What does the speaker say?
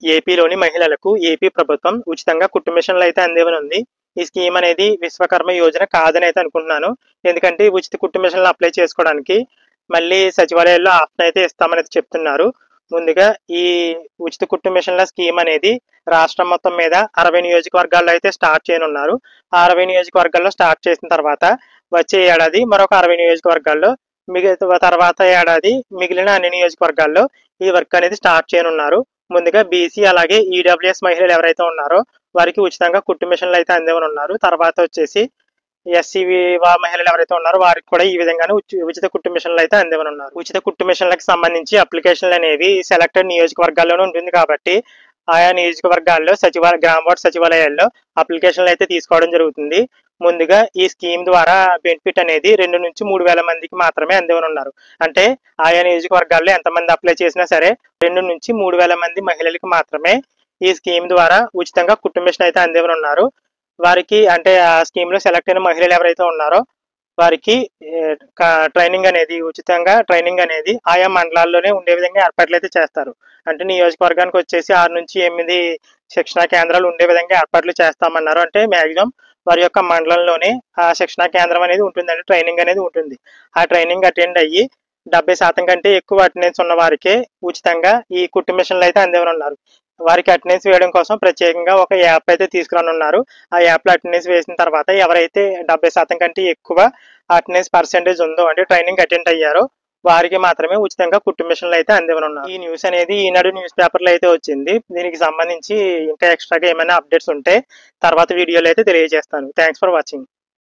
ఏపీలోని మహిళలకు ఏపీ ప్రభుత్వం ఉచితంగా కుట్టు మిషన్లు అయితే అందివ్వనుంది. ఈ స్కీమ్ అనేది విశ్వకర్మ యోజన కాదని అయితే అనుకుంటున్నాను. ఎందుకంటే ఉచిత కుట్టు మిషన్లు అప్లై చేసుకోవడానికి మళ్ళీ సచివాలయాల్లో ఆప్షన్ అయితే ఇస్తామని అయితే చెప్తున్నారు. ముందుగా ఈ ఉచిత కుట్టు మిషన్ల స్కీమ్ అనేది రాష్ట్రం మొత్తం మీద 60 నియోజకవర్గాల్లో అయితే స్టార్ట్ చేయనున్నారు. ఆ 60 నియోజకవర్గాల్లో స్టార్ట్ చేసిన తర్వాత వచ్చే ఏడాది మరొక 60 నియోజకవర్గాల్లో మిగతా తర్వాత ఏడాది మిగిలిన అన్ని నియోజకవర్గాల్లో ఈ వర్క్ అనేది స్టార్ట్ చేయనున్నారు. ముందుగా బీసీ అలాగే ఈడబ్ల్యూఎస్ మహిళలు ఎవరైతే ఉన్నారో వారికి ఉచితంగా కుట్టు మిషన్లు అయితే అందివ్వనున్నారు. తర్వాత వచ్చేసి ఎస్సీ మహిళలు ఎవరైతే ఉన్నారో వారికి కూడా ఈ విధంగానే ఉచిత కుట్టు మిషన్లు అయితే అందివ్వనున్నారు. ఉచిత కుట్టు మిషన్లకు సంబంధించి అప్లికేషన్లు అనేవి సెలెక్టెడ్ నియోజకవర్గాల్లోనే ఉంటుంది కాబట్టి ఆయా నియోజకవర్గాల్లో గ్రామ వార్డు సచివాలయాల్లో అప్లికేషన్లు అయితే తీసుకోవడం జరుగుతుంది. ముందుగా ఈ స్కీమ్ ద్వారా బెనిఫిట్ అనేది 2 నుంచి 3 వేల మందికి మాత్రమే అందివ్వనున్నారు. అంటే ఆయా నియోజకవర్గాల్లో ఎంతమంది అప్లై చేసినా సరే 2 నుంచి 3 వేల మంది మహిళలకు మాత్రమే ఈ స్కీమ్ ద్వారా ఉచితంగా కుట్టు మిషన్ అయితే అందివ్వనున్నారు. వారికి అంటే ఆ స్కీమ్ లో సెలెక్ట్ అయిన మహిళలు ఎవరైతే ఉన్నారో వారికి ట్రైనింగ్ అనేది ఉచితంగా ట్రైనింగ్ అనేది ఆయా మండలాల్లోనే ఉండే విధంగా ఏర్పాట్లు అయితే చేస్తారు. అంటే నియోజకవర్గానికి వచ్చేసి 6 నుంచి 8 శిక్షణా కేంద్రాలు ఉండే విధంగా ఏర్పాట్లు చేస్తామన్నారు. అంటే మ్యాక్సిమం వారి యొక్క మండలంలోనే ఆ శిక్షణా కేంద్రం అనేది ఉంటుందండి, ట్రైనింగ్ అనేది ఉంటుంది. ఆ ట్రైనింగ్ అటెండ్ అయ్యి 70% కంటే ఎక్కువ అటెండెన్స్ ఉన్న వారికే ఉచితంగా ఈ కుట్టు మిషన్లు అయితే అందివ్వనున్నారు. వారికి అటెండెన్స్ వేయడం కోసం ప్రత్యేకంగా ఒక యాప్ అయితే తీసుకురానున్నారు. ఆ యాప్లో అటెండెన్స్ వేసిన తర్వాత ఎవరైతే 70% కంటే ఎక్కువ అటెండెన్స్ పర్సెంటేజ్ ఉందో అంటే ట్రైనింగ్ అటెండ్ అయ్యారో వారికి మాత్రమే ఉచితంగా కుట్టు మిషన్లు అయితే అందివ్వనున్నారు. ఈ న్యూస్ అనేది ఈనాడు న్యూస్ పేపర్లో అయితే వచ్చింది. దీనికి సంబంధించి ఇంకా ఎక్స్ట్రాగా ఏమైనా అప్డేట్స్ ఉంటే తర్వాత వీడియోలో అయితే తెలియజేస్తాను. Thanks for watching.